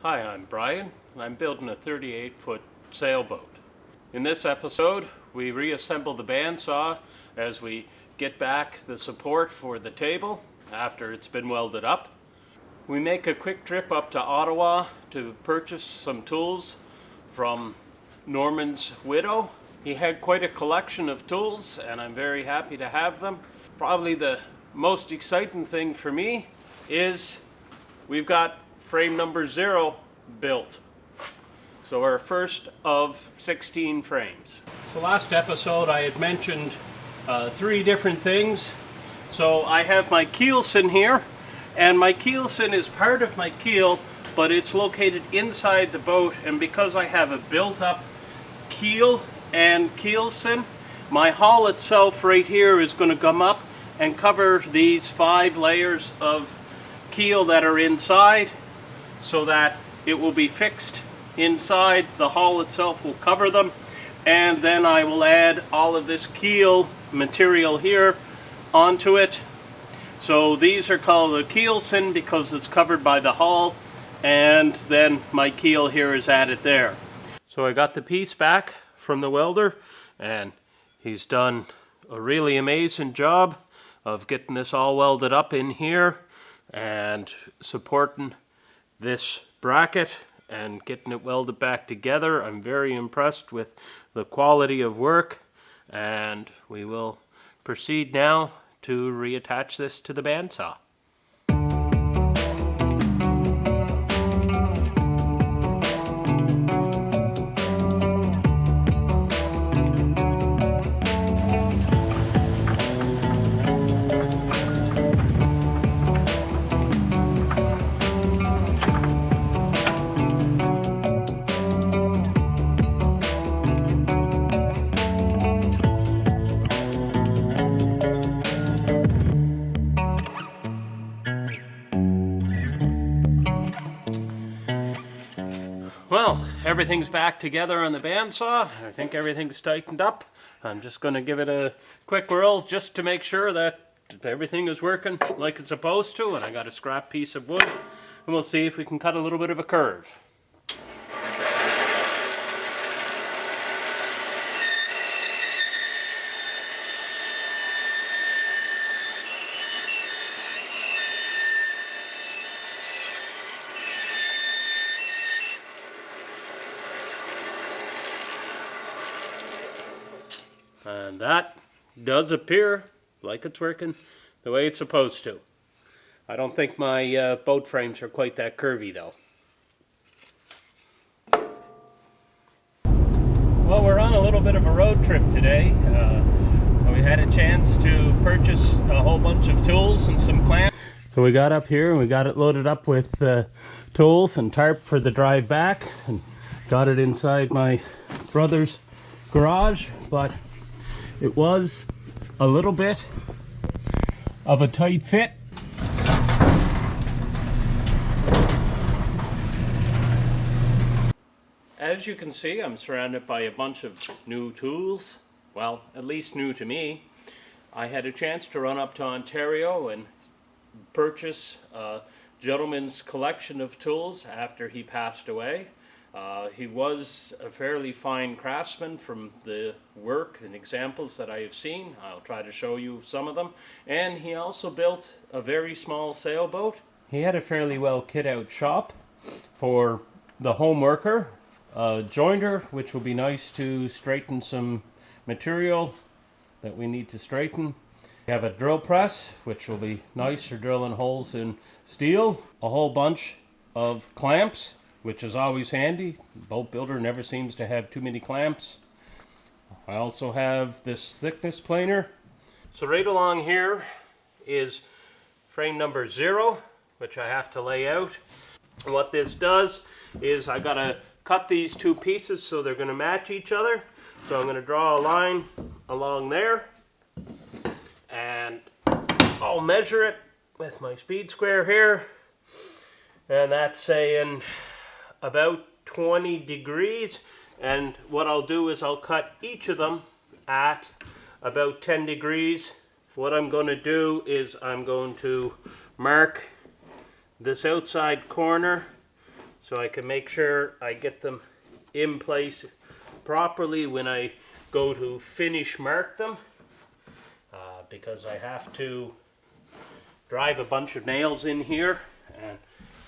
Hi, I'm Brian, and I'm building a 38-foot sailboat. In this episode, we reassemble the bandsaw as we get back the support for the table after it's been welded up. We make a quick trip up to Ottawa to purchase some tools from Norman's widow. He had quite a collection of tools, and I'm very happy to have them. Probably the most exciting thing for me is we've got frame number 0 built. So our first of 16 frames. So last episode I had mentioned 3 different things. So I have my keelson here, and my keelson is part of my keel, but it's located inside the boat, and because I have a built-up keel and keelson, my hull itself right here is going to come up and cover these 5 layers of keel that are inside, so that it will be fixed inside. The hull itself will cover them, and then I will add all of this keel material here onto it. So these are called a keelson because it's covered by the hull, and then my keel here is added there. So I got the piece back from the welder, and he's done a really amazing job of getting this all welded up in here and supporting this bracket and getting it welded back together. I'm very impressed with the quality of work, and we will proceed now to reattach this to the bandsaw. Well, everything's back together on the bandsaw. I think everything's tightened up. I'm just going to give it a quick whirl just to make sure that everything is working like it's supposed to. And I got a scrap piece of wood, and we'll see if we can cut a little bit of a curve. And that does appear like it's working the way it's supposed to. I don't think my boat frames are quite that curvy though. Well, we're on a little bit of a road trip today. We had a chance to purchase a whole bunch of tools and some clamps. So we got up here and we got it loaded up with tools and tarp for the drive back, and got it inside my brother's garage, but it was a little bit of a tight fit. As you can see, I'm surrounded by a bunch of new tools. Well, at least new to me. I had a chance to run up to Ontario and purchase a gentleman's collection of tools after he passed away. He was a fairly fine craftsman from the work and examples that I have seen. I'll try to show you some of them. And he also built a very small sailboat. He had a fairly well kit out shop for the home worker. A jointer, which will be nice to straighten some material that we need to straighten. We have a drill press, which will be nice for drilling holes in steel. A whole bunch of clamps, which is always handy. Boat builder never seems to have too many clamps. I also have this thickness planer. So right along here is frame number 0, which I have to lay out. And what this does is I gotta cut these 2 pieces so they're gonna match each other. So I'm gonna draw a line along there, and I'll measure it with my speed square here, and that's saying about 20 degrees. And what I'll do is I'll cut each of them at about 10 degrees. What I'm going to do is I'm going to mark this outside corner so I can make sure I get them in place properly when I go to finish mark them, because I have to drive a bunch of nails in here, and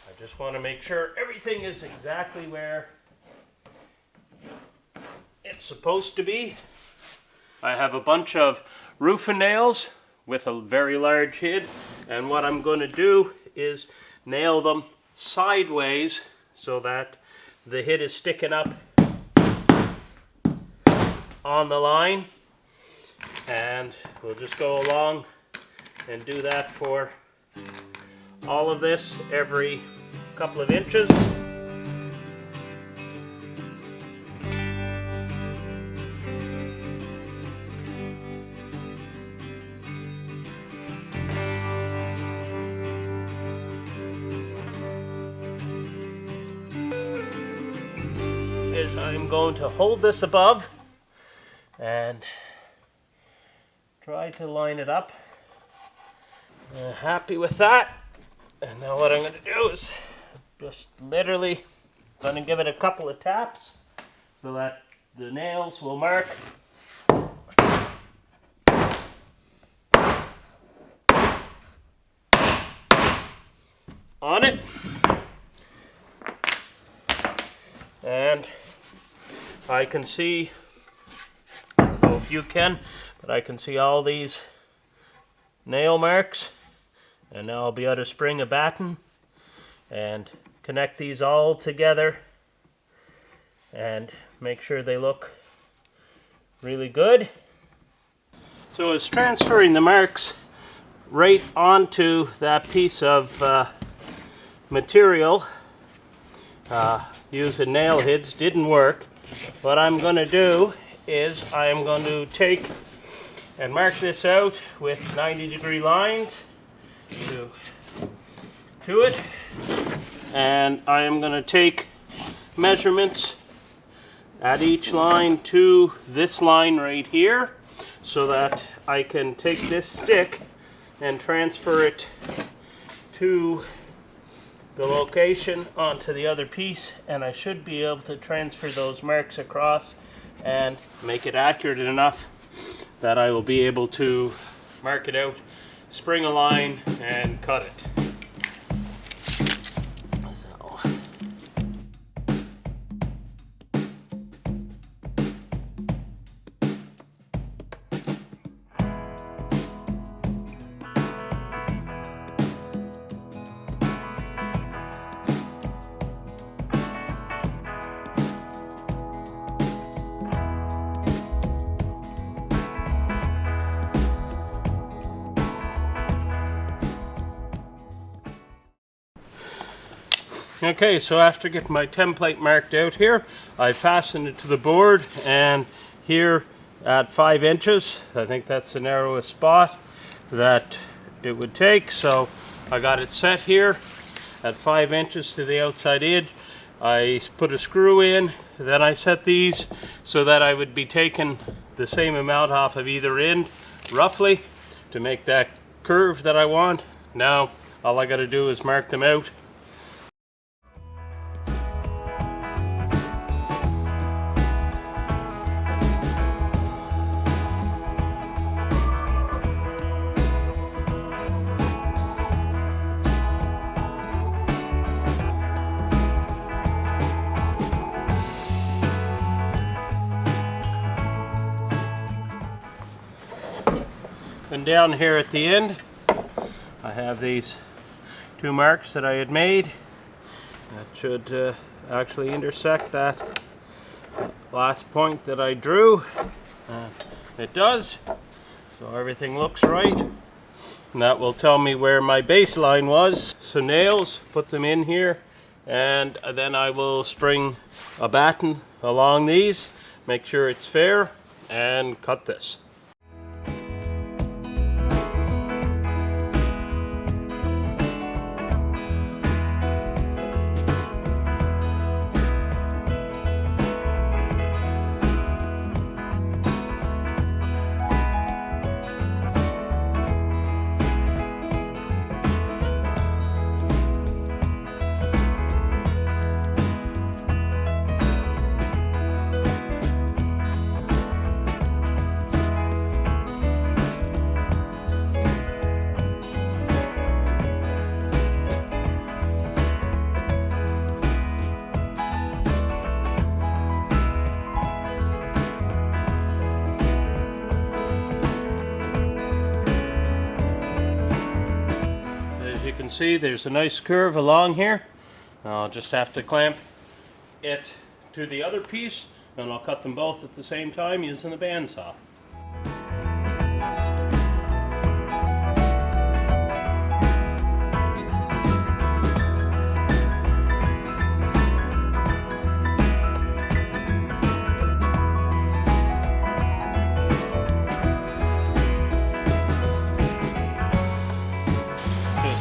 I just want to make sure everything is exactly where it's supposed to be. I have a bunch of roofing nails with a very large head, and what I'm going to do is nail them sideways so that the head is sticking up on the line, and we'll just go along and do that for all of this every couple of inches. I'm going to hold this above and try to line it up. Happy with that. And now what I'm going to do is just literally going to give it a couple of taps so that the nails will mark on it. And I can see, I don't know if you can, but I can see all these nail marks. And now I'll be able to spring a batten and connect these all together and make sure they look really good. So it's transferring the marks right onto that piece of material. Using nail heads didn't work. What I'm going to do is I'm going to take and mark this out with 90-degree lines to it, and I am going to take measurements at each line to this line right here so that I can take this stick and transfer it to the location onto the other piece, and I should be able to transfer those marks across and make it accurate enough that I will be able to mark it out, spring a line, and cut it. Okay, so after getting my template marked out here, I fastened it to the board, and here at 5 inches, I think that's the narrowest spot that it would take. So I got it set here at 5 inches to the outside edge. I put a screw in, then I set these so that I would be taking the same amount off of either end, roughly, to make that curve that I want. Now all I got to do is mark them out. And down here at the end, I have these 2 marks that I had made. That should actually intersect that last point that I drew. It does. So everything looks right. And that will tell me where my baseline was. So nails, put them in here, and then I will spring a batten along these, make sure it's fair, and cut this. see, there's a nice curve along here. I'll just have to clamp it to the other piece, and I'll cut them both at the same time using the bandsaw.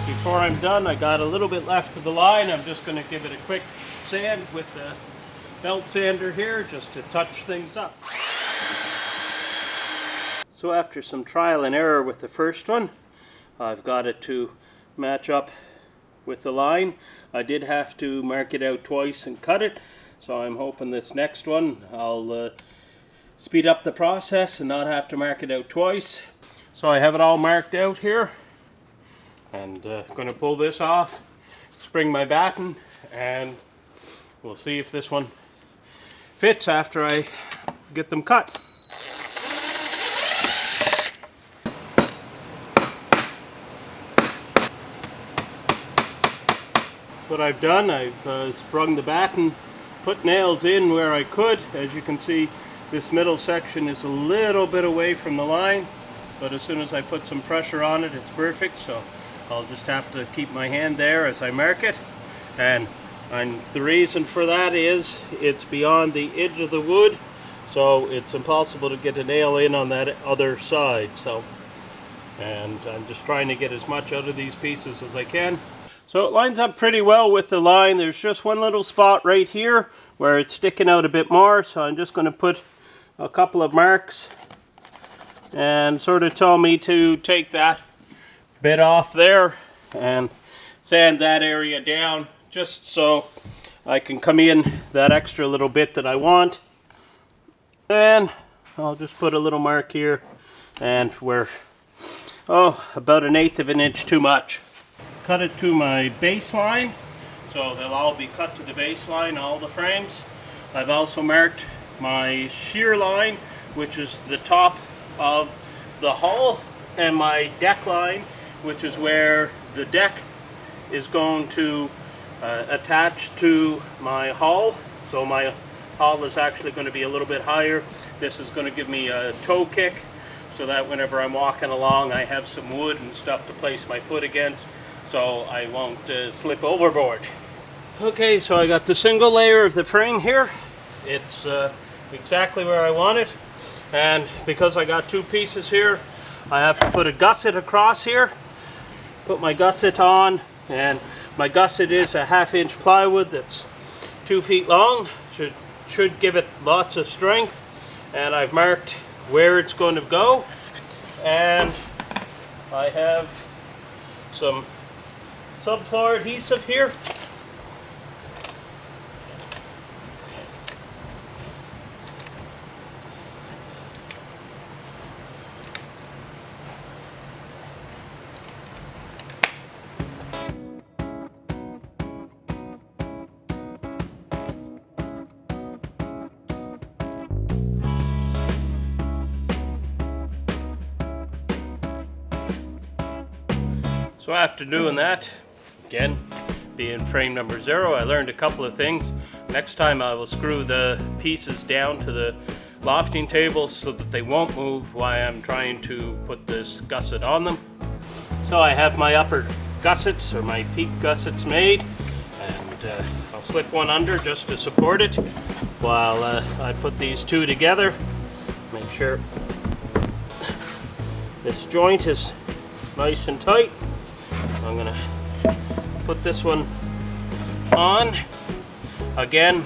Before I'm done, I got a little bit left of the line. I'm just going to give it a quick sand with the belt sander here just to touch things up. So after some trial and error with the first one, I've got it to match up with the line. I did have to mark it out twice and cut it, so I'm hoping this next one I'll speed up the process and not have to mark it out twice. So I have it all marked out here. And going to pull this off, spring my batten, and we'll see if this one fits after I get them cut. What I've done, I've sprung the batten, put nails in where I could. As you can see, this middle section is a little bit away from the line, but as soon as I put some pressure on it, it's perfect. So I'll just have to keep my hand there as I mark it, and the reason for that is it's beyond the edge of the wood, so it's impossible to get a nail in on that other side. And I'm just trying to get as much out of these pieces as I can. So it lines up pretty well with the line. There's just one little spot right here where it's sticking out a bit more, so I'm just going to put a couple of marks and sort of tell me to take that bit off there and sand that area down just so I can come in that extra little bit that I want. And I'll just put a little mark here, and we're about 1/8 of an inch too much. Cut it to my baseline, so they'll all be cut to the baseline, all the frames. I've also marked my shear line, which is the top of the hull, and my deck line, which is where the deck is going to attach to my hull. So my hull is actually going to be a little bit higher. This is going to give me a toe kick, so that whenever I'm walking along I have some wood and stuff to place my foot against, so I won't slip overboard. Okay, so I got the single layer of the frame here. It's exactly where I want it, and because I got two pieces here, I have to put a gusset across here. Put my gusset on, and my gusset is a 1/2 inch plywood that's 2 feet long. Should give it lots of strength, and I've marked where it's going to go, and I have some subfloor adhesive here. So after doing that, again, being frame number 0, I learned a couple of things. Next time I will screw the pieces down to the lofting table so that they won't move while I'm trying to put this gusset on them. So I have my upper gussets, or my peak gussets, made, and I'll slip one under just to support it while I put these two together. Make sure this joint is nice and tight. I'm going to put this one on, again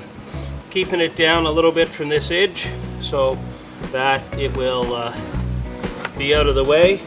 keeping it down a little bit from this edge so that it will be out of the way.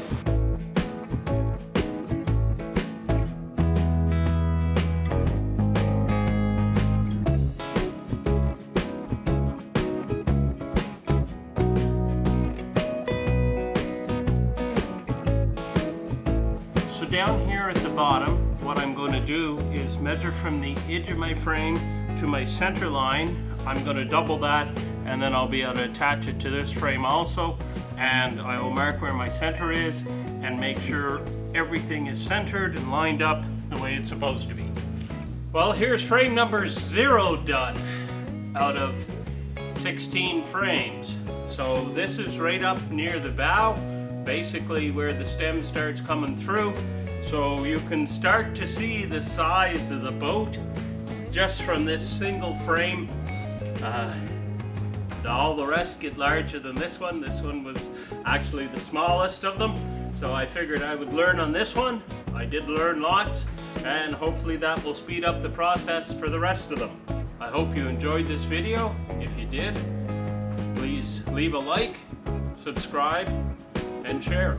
So down here at the bottom, what I'm going to do is measure from the edge of my frame to my center line. I'm going to double that, and then I'll be able to attach it to this frame also, and I will mark where my center is and make sure everything is centered and lined up the way it's supposed to be. Well, here's frame number 0 done out of 16 frames. So this is right up near the bow, basically where the stem starts coming through. So you can start to see the size of the boat just from this single frame. All the rest get larger than this one. This one was actually the smallest of them. So I figured I would learn on this one. I did learn lots, and hopefully that will speed up the process for the rest of them. I hope you enjoyed this video. If you did, please leave a like, subscribe, and share.